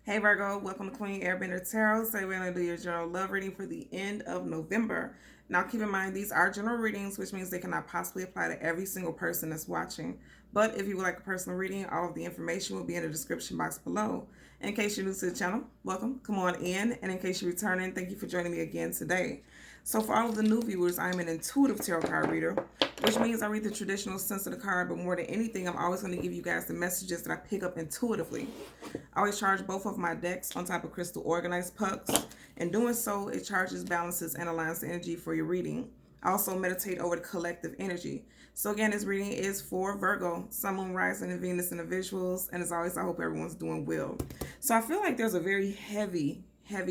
Hey Virgo, welcome to Queen Airbender Tarot. So we're going to do your general love reading for the end of November. Now keep in mind these are general readings, which means they cannot possibly apply to every single person that's watching. But if you would like a personal reading, all of the information will be in the description box below. In case you're new to the channel, welcome, come on in. And in case you're returning, thank you for joining me again today. So for all of the new viewers, I'm an intuitive tarot card reader, which means I read the traditional sense of the card, but more than anything, I'm always going to give you guys the messages that I pick up intuitively. I always charge both of my decks on top of crystal organized pucks. In doing so, it charges, balances, and aligns the energy for your reading. I also meditate over the collective energy. So again, this reading is for Virgo, Sun, Moon, Rising, and Venus in the visuals. And as always, I hope everyone's doing well. So I feel like there's a very heavy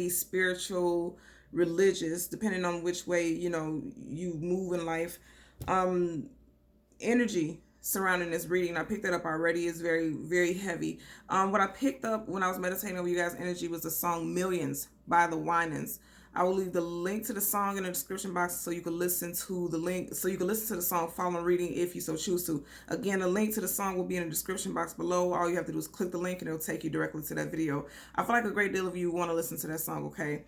spiritual, religious, depending on which way, you move in life, energy surrounding this reading. I picked that up already. It's very heavy. What I picked up when I was meditating over you guys' energy was the song Millions by the Winans. I will leave the link to the song in the description box so you can listen to the song following reading if you so choose to. Again, the link to the song will be in the description box below. All you have to do is click the link and it'll take you directly to that video. I feel like a great deal of you want to listen to that song, okay?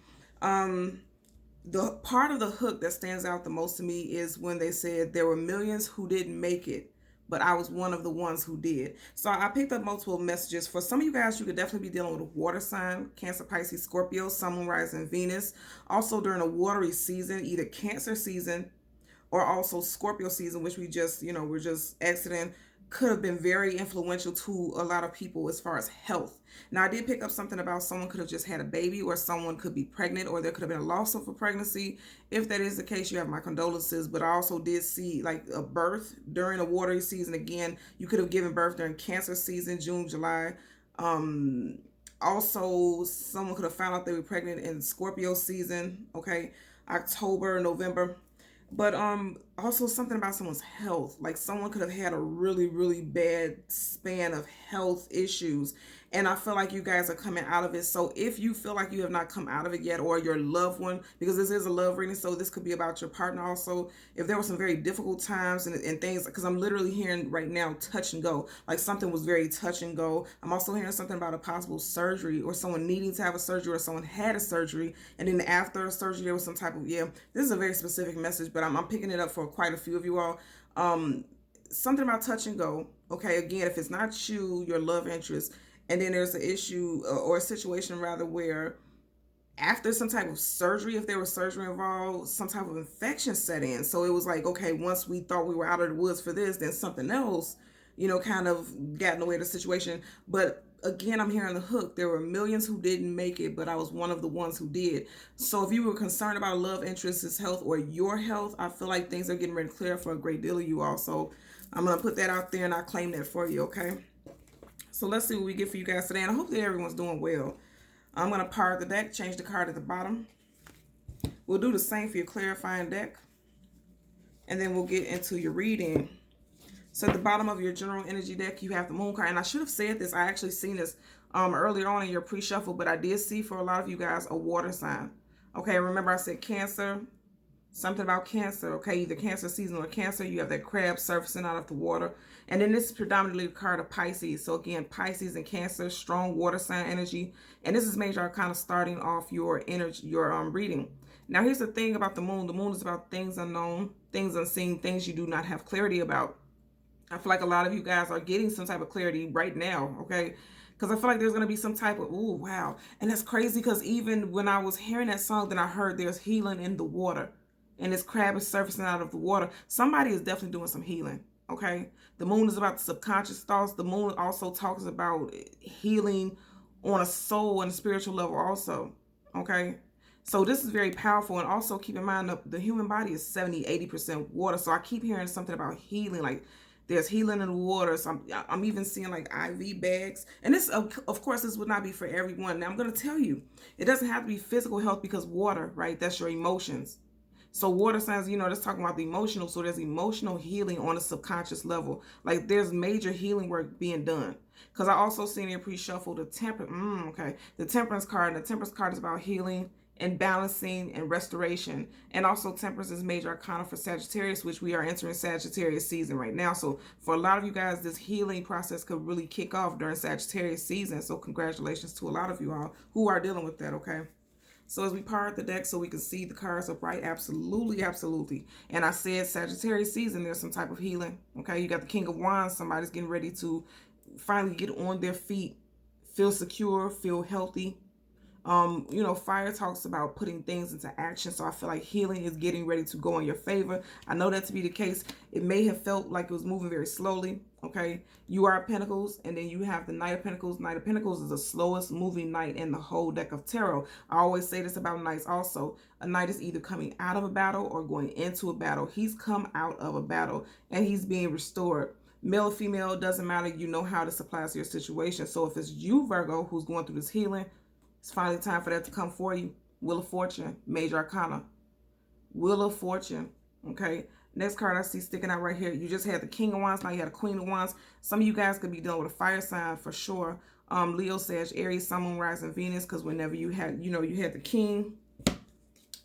The part of the hook that stands out the most to me is when they said there were millions who didn't make it, but I was one of the ones who did. So I picked up multiple messages. For some of you guys, you could definitely be dealing with a water sign, Cancer, Pisces, Scorpio, Sun, Moon, Rising, Venus. Also during a watery season, either Cancer season or also Scorpio season, which we're just exiting, could have been very influential to a lot of people as far as health. Now, I did pick up something about someone could have just had a baby, or someone could be pregnant, or there could have been a loss of a pregnancy. If that is the case, you have my condolences. But I also did see like a birth during a watery season. Again, you could have given birth during Cancer season, June, July. Also, someone could have found out they were pregnant in Scorpio season, okay, October, November. But also something about someone's health. Like someone could have had a really bad span of health issues. And I feel like you guys are coming out of it. So if you feel like you have not come out of it yet, or your loved one, because this is a love reading, so this could be about your partner also. If there were some very difficult times and things, because I'm literally hearing right now touch and go. Like something was very touch and go. I'm also hearing something about a possible surgery, or someone needing to have a surgery, or someone had a surgery. And then after surgery, there was some type of, this is a very specific message, but I'm picking it up for quite a few of you all. Something about touch and go. Okay, again, if it's not you, your love interest, and then there's an issue or a situation rather where after some type of surgery, if there was surgery involved, some type of infection set in. So it was like, okay, once we thought we were out of the woods for this, then something else, kind of got in the way of the situation. But again, I'm hearing the hook. There were millions who didn't make it, but I was one of the ones who did. So if you were concerned about a love interest's health or your health, I feel like things are getting ready to clear for a great deal of you all. So I'm going to put that out there and I claim that for you, okay? So let's see what we get for you guys today. And I hope that everyone's doing well. I'm going to power the deck, change the card at the bottom. We'll do the same for your clarifying deck. And then we'll get into your reading. So at the bottom of your general energy deck, you have the moon card. And I should have said this. I actually seen this earlier on in your pre-shuffle. But I did see for a lot of you guys a water sign. Okay, remember I said Cancer. Something about Cancer, okay? Either Cancer season or Cancer. You have that crab surfacing out of the water. And then this is predominantly the card of Pisces. So again, Pisces and Cancer, strong water sign energy. And this is major kind of starting off your energy, your reading. Now here's the thing about the moon. The moon is about things unknown, things unseen, things you do not have clarity about. I feel like a lot of you guys are getting some type of clarity right now, okay? Because I feel like there's going to be some type of, ooh, wow. And that's crazy because even when I was hearing that song, then I heard there's healing in the water. And this crab is surfacing out of the water. Somebody is definitely doing some healing, okay? The moon is about the subconscious thoughts. The moon also talks about healing on a soul and a spiritual level also, okay? So this is very powerful. And also keep in mind the human body is 70-80% water. So I keep hearing something about healing, like there's healing in the water. So I'm even seeing like IV bags. And this, of course, this would not be for everyone. Now I'm going to tell you, it doesn't have to be physical health because water, right? That's your emotions. So water signs, that's talking about the emotional. So there's emotional healing on a subconscious level. Like there's major healing work being done. Because I also seen in pre-shuffle the temperance. Okay. The temperance card. And the temperance card is about healing and balancing and restoration. And also Temperance is major arcana for Sagittarius, which we are entering Sagittarius season right now. So for a lot of you guys, this healing process could really kick off during Sagittarius season. So congratulations to a lot of you all who are dealing with that, okay? So as we part the deck so we can see the cards upright, absolutely, absolutely. And I said Sagittarius season, there's some type of healing, okay? You got the King of Wands, somebody's getting ready to finally get on their feet, feel secure, feel healthy. You know, fire talks about putting things into action. So I feel like healing is getting ready to go in your favor. I know that to be the case. It may have felt like it was moving very slowly. Okay. You are Pentacles, and then you have the Knight of Pentacles. Knight of Pentacles is the slowest moving knight in the whole deck of tarot. I always say this about knights also. A knight is either coming out of a battle or going into a battle. He's come out of a battle and he's being restored. Male or female, doesn't matter. You know how this applies to your situation. So if it's you, Virgo, who's going through this healing, it's finally time for that to come for you. Wheel of Fortune, major arcana. Wheel of Fortune, okay? Next card I see sticking out right here. You just had the King of Wands, now you had a Queen of Wands. Some of you guys could be dealing with a fire sign for sure. Leo, Sag, Aries, Sun, Moon, Rising, Venus, because whenever you had, you know, you had the King,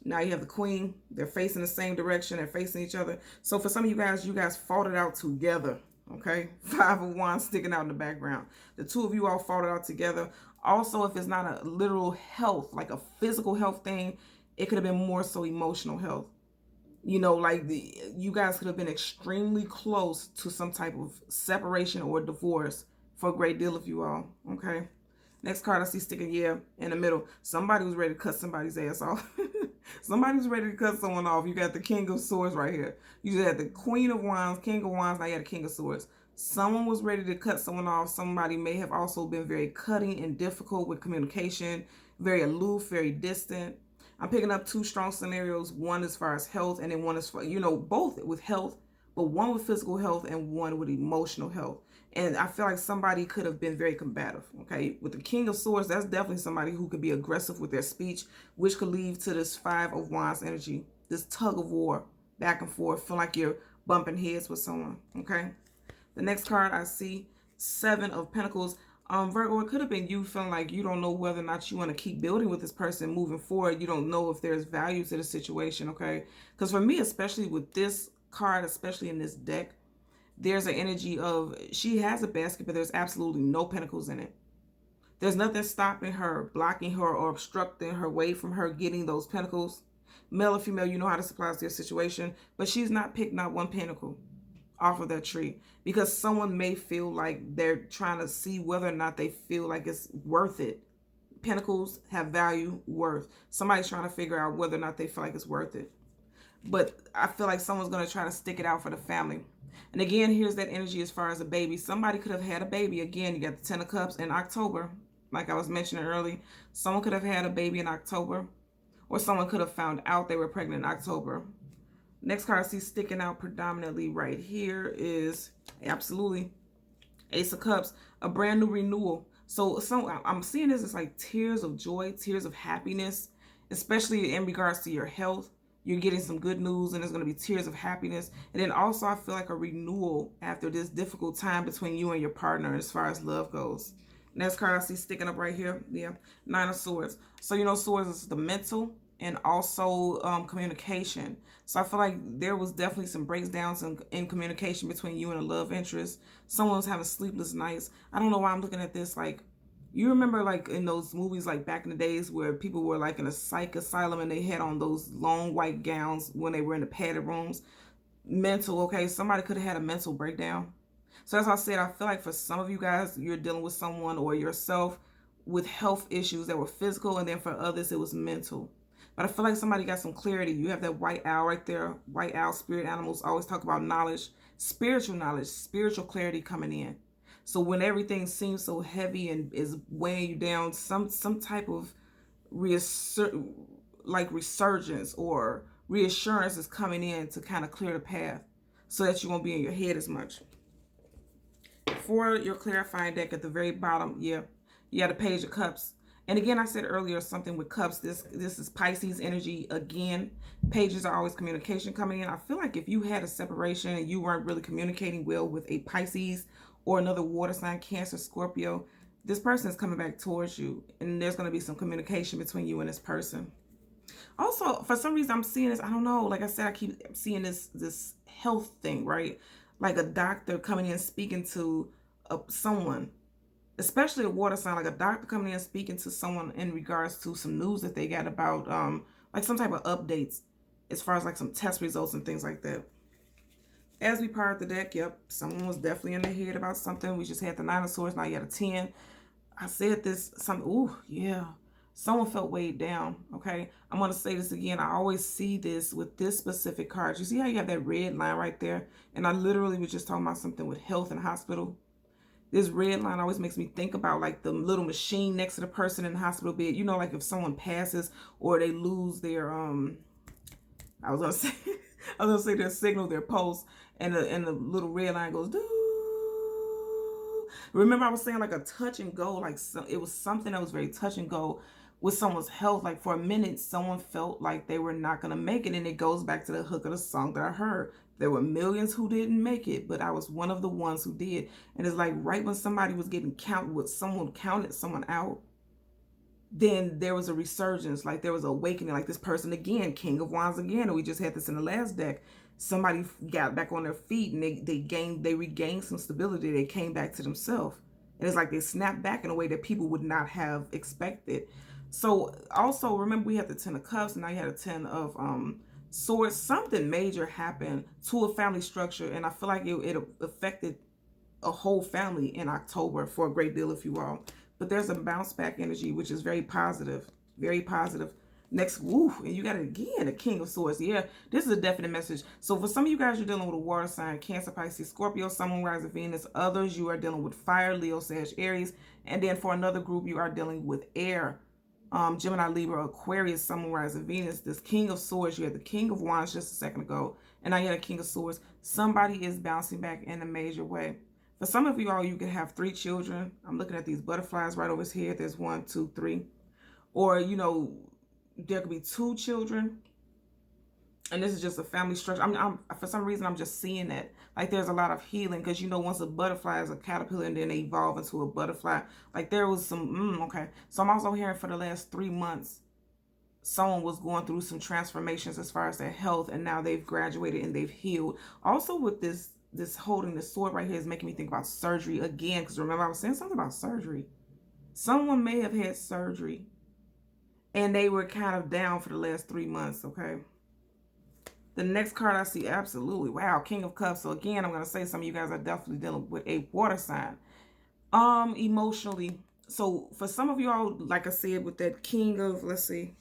now you have the Queen. They're facing the same direction. They're facing each other. So for some of you guys fought it out together, okay? Five of Wands sticking out in the background. The two of you all fought it out together. Also, if it's not a literal health, like a physical health thing, it could have been more so emotional health. You know, like you guys could have been extremely close to some type of separation or divorce for a great deal of you all, okay? Next card I see sticking, yeah, in the middle. Somebody was ready to cut somebody's ass off. Somebody was ready to cut someone off. You got the King of Swords right here. You just had the Queen of Wands, King of Wands, now you had the King of Swords. Someone was ready to cut someone off. Somebody may have also been very cutting and difficult with communication, very aloof, very distant. I'm picking up two strong scenarios. One as far as health, and then one as far, you know, both with health, but one with physical health and one with emotional health. And I feel like somebody could have been very combative, okay? With the King of Swords, that's definitely somebody who could be aggressive with their speech, which could lead to this Five of Wands energy, this tug of war, back and forth, feel like you're bumping heads with someone, okay? The next card I see, Seven of Pentacles. Virgo, it could have been you feeling like you don't know whether or not you want to keep building with this person moving forward. You don't know if there's value to the situation, okay? Because for me, especially with this card, especially in this deck, there's an energy of she has a basket, but there's absolutely no pentacles in it. There's nothing stopping her, blocking her, or obstructing her way from her getting those pentacles. Male or female, you know how to supply their situation, but she's not picking out one pentacle off of that tree because someone may feel like they're trying to see whether or not they feel like it's worth it. Pentacles have value, worth. Somebody's trying to figure out whether or not they feel like it's worth it. But I feel like someone's going to try to stick it out for the family. And again, here's that energy as far as a baby. Somebody could have had a baby. Again, you got the Ten of Cups in October. Like I was mentioning early, someone could have had a baby in October, or someone could have found out they were pregnant in October. Next card I see sticking out predominantly right here is absolutely Ace of Cups, a brand new renewal. So I'm seeing this as like tears of joy, tears of happiness, especially in regards to your health. You're getting some good news and there's going to be tears of happiness. And then also I feel like a renewal after this difficult time between you and your partner as far as love goes. Next card I see sticking up right here, yeah, Nine of Swords. So you know, swords is the mental and also communication. So I feel like there was definitely some breakdowns in communication between you and a love interest. Someone was having sleepless nights. I don't know why I'm looking at this. Like, you remember like in those movies like back in the days where people were like in a psych asylum and they had on those long white gowns when they were in the padded rooms. Mental, okay? Somebody could have had a mental breakdown. So as I said, I feel like for some of you guys, you're dealing with someone or yourself with health issues that were physical, and then for others, it was mental. But I feel like somebody got some clarity. You have that white owl right there. White owl, spirit animals always talk about knowledge, spiritual clarity coming in. So when everything seems so heavy and is weighing you down, some type of resurgence or reassurance is coming in to kind of clear the path so that you won't be in your head as much. For your clarifying deck at the very bottom, yeah, you got a Page of Cups. And again, I said earlier something with cups. This is Pisces energy again. Pages are always communication coming in. I feel like if you had a separation and you weren't really communicating well with a Pisces or another water sign, Cancer, Scorpio, this person is coming back towards you. And there's going to be some communication between you and this person. Also, for some reason, I'm seeing this. I don't know. Like I said, I keep seeing this health thing, right? Like a doctor coming in speaking to someone, especially a water sign, like a doctor coming in speaking to someone in regards to some news that they got about like some type of updates as far as like some test results and things like that. As we part the deck, yep, someone was definitely in their head about something. We just had the Nine of Swords, now you got a 10. I said this, something, ooh, yeah. Someone felt weighed down, okay? I'm going to say this again. I always see this with this specific card. You see how you have that red line right there? And I literally was just talking about something with health and hospital. This red line always makes me think about like the little machine next to the person in the hospital bed. You know, like if someone passes or they lose their I was gonna say I was gonna say their signal, their pulse, and the little red line goes doo. Remember I was saying like a touch and go, like it was something that was very touch and go with someone's health. Like for a minute, someone felt like they were not gonna make it, and it goes back to the hook of the song that I heard. There were millions who didn't make it, but I was one of the ones who did. And it's like right when somebody was getting counted, with someone counted someone out, then there was a resurgence, like there was an awakening, like this person again, King of Wands again, and we just had this in the last deck. Somebody got back on their feet and they regained some stability. They came back to themselves. And it's like they snapped back in a way that people would not have expected. So also remember we had the 10 of Cups and now you had a 10 of Swords. Something major happened to a family structure, and I feel like it affected a whole family in October for a great deal, if you will. But there's a bounce back energy, which is very positive. Very positive. Next, woo, and you got it again, the King of Swords. Yeah, this is a definite message. So for some of you guys, you're dealing with a water sign, Cancer, Pisces, Scorpio, Sun, Moon, Rising, Venus. Others, you are dealing with fire, Leo, Sag, Aries. And then for another group, you are dealing with air, Gemini, Libra, Aquarius, Sun, Moon, Rising, Venus. This King of Swords, you had the King of Wands just a second ago, and now you had a King of Swords. Somebody is bouncing back in a major way. For some of you all, you can have 3 children. I'm looking at these butterflies right over here. There's 1, 2, 3. Or, you know, there could be 2 children. And this is just a family structure. For some reason, I'm just seeing that. Like there's a lot of healing. Because, you know, once a butterfly is a caterpillar and then they evolve into a butterfly. Like there was some, okay. So I'm also hearing for the last 3 months, someone was going through some transformations as far as their health. And now they've graduated and they've healed. Also with this holding the sword right here is making me think about surgery again, because remember I was saying something about surgery. Someone may have had surgery and they were kind of down for the last 3 months, okay? The next card I see, absolutely, wow, King of Cups. So again, I'm going to say some of you guys are definitely dealing with a water sign. Emotionally, so for some of you all, like I said, with that King of, let's see,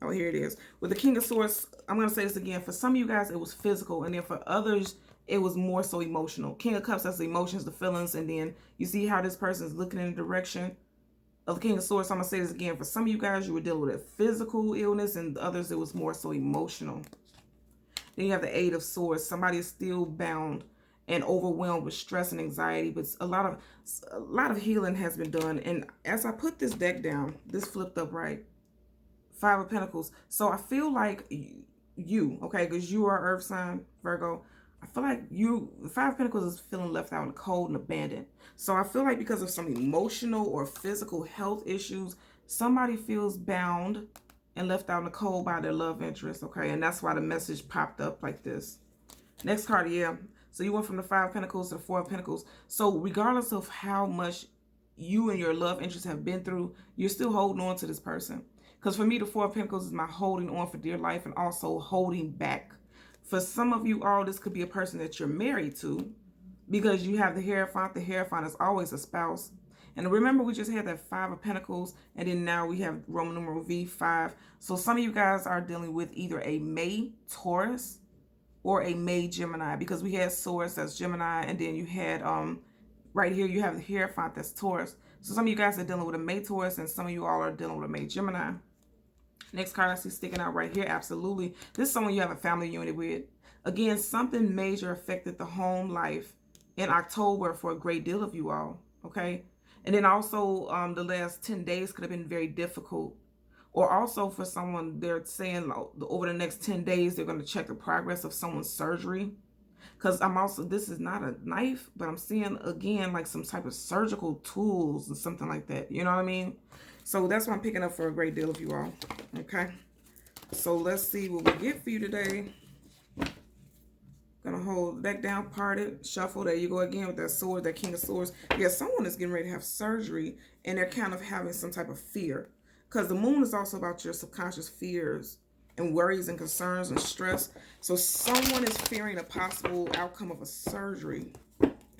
oh, here it is. With the King of Swords, I'm going to say this again. For some of you guys, it was physical. And then for others, it was more so emotional. King of Cups, that's the emotions, the feelings. And then you see how this person is looking in the direction of the King of Swords. So I'm going to say this again. For some of you guys, you were dealing with a physical illness. And others, it was more so emotional. Then you have the Eight of Swords. Somebody is still bound and overwhelmed with stress and anxiety. But a lot of healing has been done. And as I put this deck down, this flipped up right. 5 of Pentacles. So I feel like you, okay, because you are Earth sign, Virgo. I feel like the 5 of Pentacles is feeling left out in the cold and abandoned. So I feel like because of some emotional or physical health issues, somebody feels bound and left out in the cold by their love interest, okay? And that's why the message popped up like this. Next card, yeah. So you went from the 5 of Pentacles to the 4 of Pentacles. So regardless of how much you and your love interest have been through, you're still holding on to this person. Because for me, the 4 of Pentacles is my holding on for dear life and also holding back. For some of you all, this could be a person that you're married to because you have the Hierophant. The Hierophant is always a spouse. And remember, we just had that 5 of Pentacles, and then now we have Roman numeral V5. So some of you guys are dealing with either a May Taurus or a May Gemini, because we had Swords, that's Gemini, and then you had, right here, you have the Hierophant, that's Taurus. So some of you guys are dealing with a May Taurus, and some of you all are dealing with a May Gemini. Next card I see sticking out right here, absolutely. This is someone you have a family unit with. Again, something major affected the home life in October for a great deal of you all, okay? And then also the last 10 days could have been very difficult. Or also for someone, they're saying over the next 10 days, they're going to check the progress of someone's surgery. Because I'm also, this is not a knife, but I'm seeing again like some type of surgical tools or something like that. You know what I mean? So that's what I'm picking up for a great deal of you all. Okay. So let's see what we get for you today. Gonna hold the deck down, parted, shuffle. There you go again with that sword, that King of Swords. Yeah, someone is getting ready to have surgery and they're kind of having some type of fear. Because the moon is also about your subconscious fears and worries and concerns and stress. So someone is fearing a possible outcome of a surgery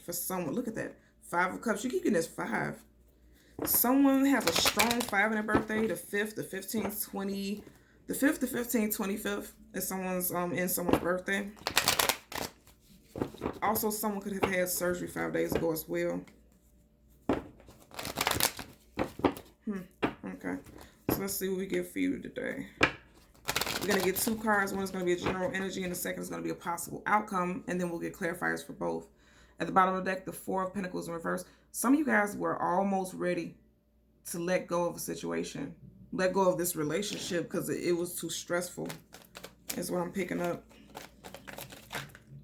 for someone. Look at that. 5 of Cups. You keep getting this 5. Someone has a strong 5 in their birthday. The 5th, the 15th, 20. The 5th, the 15th, 25th is someone's in someone's birthday. Also, someone could have had surgery 5 days ago as well. Okay. So let's see what we get for you today. We're going to get 2 cards. One is going to be a general energy, and the second is going to be a possible outcome. And then we'll get clarifiers for both. At the bottom of the deck, the 4 of Pentacles in reverse. Some of you guys were almost ready to let go of a situation. Let go of this relationship because it was too stressful. That's what I'm picking up.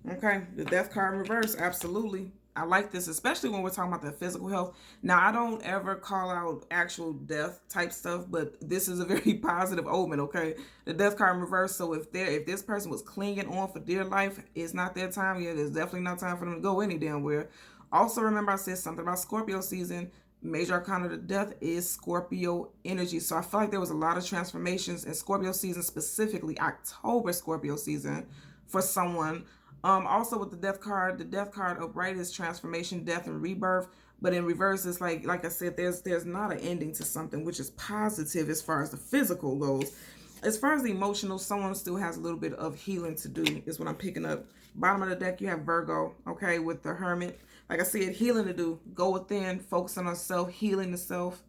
Okay, the Death card in reverse, absolutely. I like this, especially when we're talking about the physical health. Now, I don't ever call out actual death type stuff, but this is a very positive omen, okay? The Death card in reverse, so if this person was clinging on for dear life, it's not their time yet. It's definitely not time for them to go any damn where. Also, remember I said something about Scorpio season. Major arcana of death is Scorpio energy. So I feel like there was a lot of transformations in Scorpio season, specifically October Scorpio season for someone. Also with the death card upright is transformation, death, and rebirth. But in reverse, it's like I said, there's not an ending to something, which is positive as far as the physical goes. As far as the emotional, someone still has a little bit of healing to do, is what I'm picking up. Bottom of the deck, you have Virgo, okay, with the Hermit. Like I said, healing to do. Go within, focusing on self, healing the self.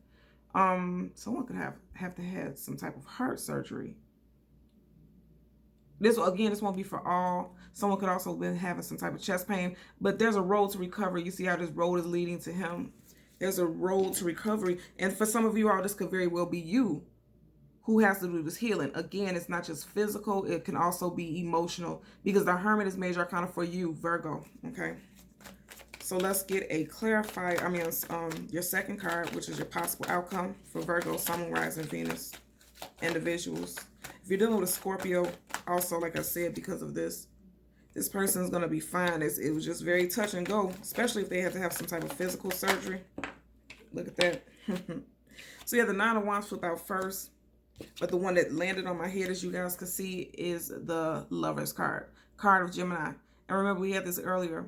Someone could have to have some type of heart surgery. This won't be for all. Someone could also been having some type of chest pain, but there's a road to recovery. You see how this road is leading to him. There's a road to recovery. And for some of you all, this could very well be you who has to do this healing. Again, it's not just physical. It can also be emotional because the Hermit is major arcana for you, Virgo. Okay. So let's get a your second card, which is your possible outcome for Virgo, Sun, Moon, Rising, Venus individuals. If you're dealing with a Scorpio, also, like I said, because of this person is going to be fine. It was just very touch and go, especially if they had to have some type of physical surgery. Look at that. So, yeah, the 9 of Wands flipped out first. But the one that landed on my head, as you guys can see, is the Lover's card. Card of Gemini. And remember, we had this earlier.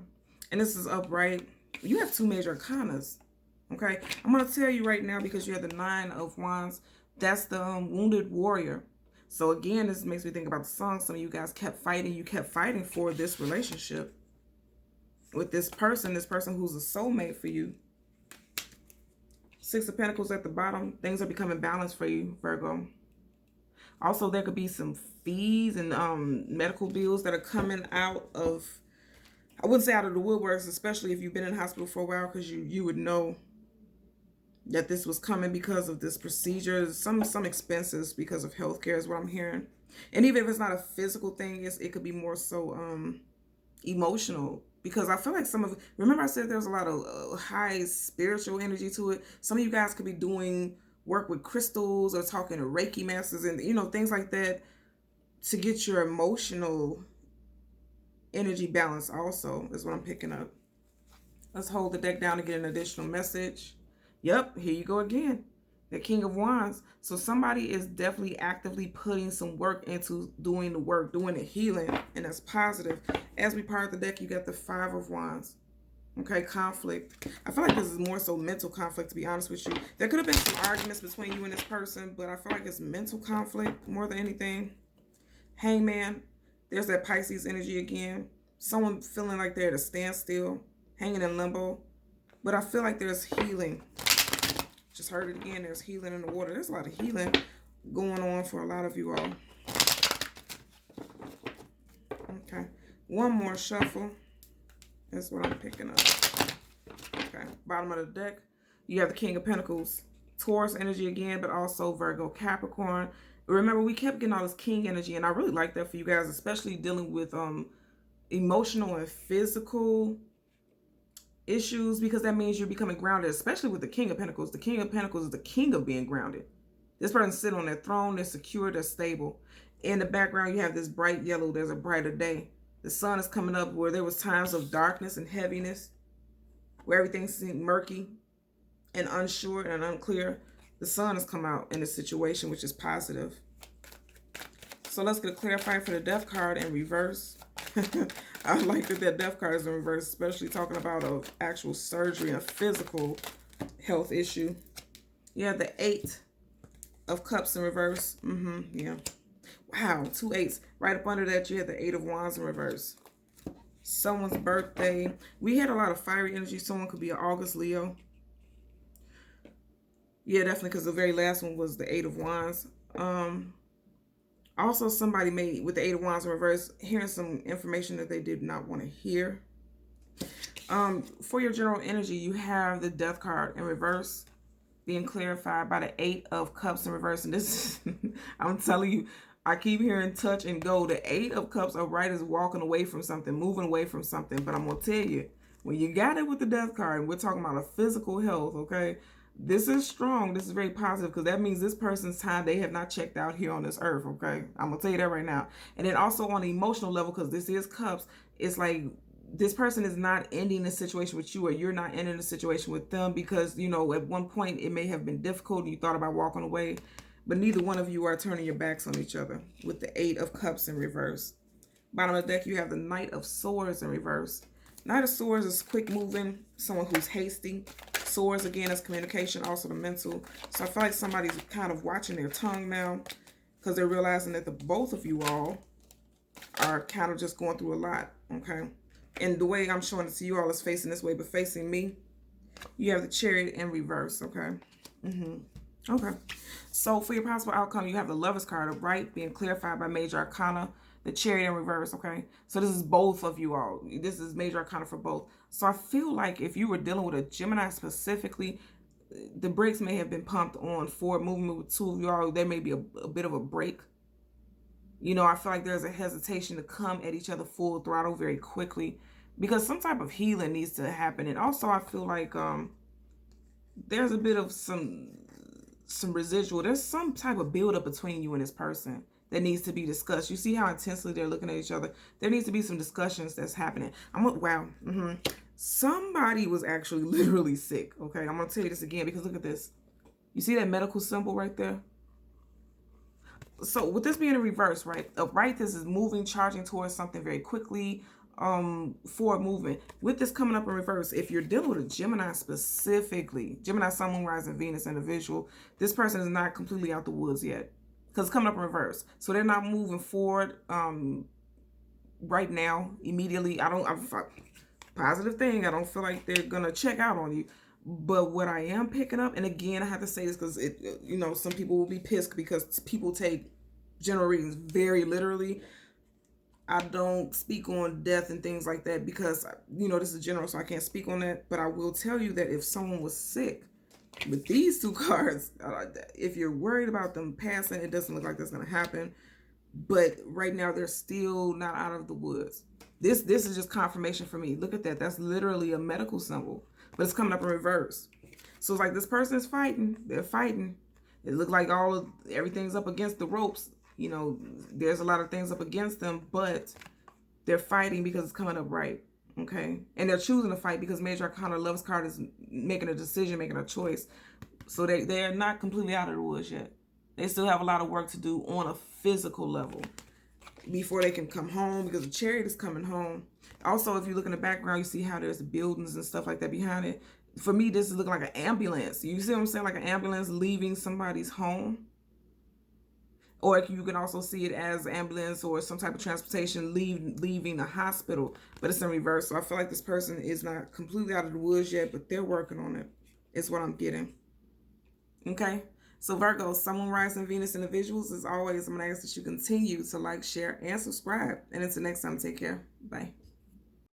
And this is upright. You have 2 major arcanas. Okay? I'm going to tell you right now, because you have the 9 of Wands, that's the wounded warrior. So again, this makes me think about the song. Some of you guys kept fighting. You kept fighting for this relationship with this person who's a soulmate for you. 6 of Pentacles at the bottom. Things are becoming balanced for you, Virgo. Also, there could be some fees and medical bills that are coming out of, I wouldn't say out of the woodworks, especially if you've been in the hospital for a while, because you would know that this was coming because of this procedure. Some expenses because of healthcare is what I'm hearing. And even if it's not a physical thing, it could be more so emotional. Because I feel like remember I said there's a lot of high spiritual energy to it. Some of you guys could be doing work with crystals or talking to Reiki masters and, things like that to get your emotional energy balance also is what I'm picking up. Let's hold the deck down to get an additional message. Yep, here you go again. The King of Wands. So somebody is definitely actively putting some work into doing the work, doing the healing, and that's positive. As we part the deck, you got the 5 of Wands. Okay, conflict. I feel like this is more so mental conflict, to be honest with you. There could have been some arguments between you and this person, but I feel like it's mental conflict more than anything. Hangman. There's that Pisces energy again. Someone feeling like they're at a standstill, hanging in limbo. But I feel like there's healing. Just heard it again. There's healing in the water. There's a lot of healing going on for a lot of you all. Okay. One more shuffle. That's what I'm picking up. Okay. Bottom of the deck. You have the King of Pentacles. Taurus energy again, but also Virgo, Capricorn. Remember, we kept getting all this King energy, and I really like that for you guys, especially dealing with emotional and physical issues, because that means you're becoming grounded, especially with the King of Pentacles. The King of Pentacles is the king of being grounded. This person's sitting on their throne. They're secure. They're stable. In the background, you have this bright yellow. There's a brighter day. The sun is coming up where there was times of darkness and heaviness, where everything seemed murky and unsure and unclear. The sun has come out in this situation, which is positive. So let's get a clarifier for the Death card in reverse. I like that that Death card is in reverse, especially talking about an actual surgery and physical health issue. Yeah, the 8 of Cups in reverse. Yeah. Wow, 2 8s. Right up under that, you had the 8 of Wands in reverse. Someone's birthday. We had a lot of fiery energy. Someone could be an August Leo. Yeah, definitely, because the very last one was the 8 of Wands. Also, somebody may, with the 8 of Wands in reverse, hearing some information that they did not want to hear. For your general energy, you have the Death card in reverse being clarified by the 8 of Cups in reverse. And this is, I'm telling you, I keep hearing touch and go. The 8 of Cups upright is walking away from something, moving away from something. But I'm going to tell you, when you got it with the Death card, and we're talking about a physical health, okay? This is strong. This is very positive, because that means this person's time, they have not checked out here on this earth, okay? I'm going to tell you that right now. And then also on the emotional level, because this is Cups, it's like this person is not ending the situation with you, or you're not ending the situation with them, because, you know, at one point it may have been difficult and you thought about walking away, but neither one of you are turning your backs on each other with the 8 of Cups in reverse. Bottom of the deck, you have the Knight of Swords in reverse. Knight of Swords is quick moving, someone who's hasty. Swords, again, is communication, also the mental. So I feel like somebody's kind of watching their tongue now, because they're realizing that the both of you all are kind of just going through a lot, okay? And the way I'm showing it to you all is facing this way, but facing me, you have the Chariot in reverse, okay? Okay. So for your possible outcome, you have the Lovers card upright being clarified by Major Arcana, the Chariot in reverse, okay? So this is both of you all. This is Major Arcana for both. So I feel like if you were dealing with a Gemini specifically, the brakes may have been pumped on forward movement with 2 of you all. There may be a bit of a break. You know, I feel like there's a hesitation to come at each other full throttle very quickly, because some type of healing needs to happen. And also I feel like there's a bit of some residual. There's some type of buildup between you and this person that needs to be discussed. You see how intensely they're looking at each other. There needs to be some discussions that's happening. Wow. Somebody was actually literally sick. Okay, I'm gonna tell you this again, because look at this. You see that medical symbol right there? So with this being in reverse, right? Upright, this is moving, charging towards something very quickly. Forward movement. With this coming up in reverse, if you're dealing with a Gemini specifically, Gemini, Sun, Moon, Rising, Venus individual, this person is not completely out the woods yet, because it's coming up in reverse. So they're not moving forward right now, immediately. I'm positive thing. I don't feel like they're gonna check out on you. But what I am picking up, and again, I have to say this because it, you know, some people will be pissed because people take general readings very literally. I don't speak on death and things like that because, you know, this is general, so I can't speak on that. But I will tell you that if someone was sick with these 2 cards, if you're worried about them passing, it doesn't look like that's going to happen. But right now, they're still not out of the woods. This is just confirmation for me. Look at that. That's literally a medical symbol, but it's coming up in reverse. So it's like this person is fighting. They're fighting. It looks like everything's up against the ropes. You know, there's a lot of things up against them, but they're fighting because it's coming up right, okay? And they're choosing to fight because Major Arcana Love's card is making a decision, making a choice. So they're not completely out of the woods yet. They still have a lot of work to do on a physical level before they can come home, because the Chariot is coming home. Also, if you look in the background, you see how there's buildings and stuff like that behind it. For me, this is looking like an ambulance. You see what I'm saying? Like an ambulance leaving somebody's home. Or you can also see it as ambulance or some type of transportation leaving a hospital, but it's in reverse. So I feel like this person is not completely out of the woods yet, but they're working on it, is what I'm getting. Okay? So Virgo, Sun, Moon, Rising, Venus individuals, as always, I'm going to ask that you continue to like, share, and subscribe. And until next time, take care. Bye.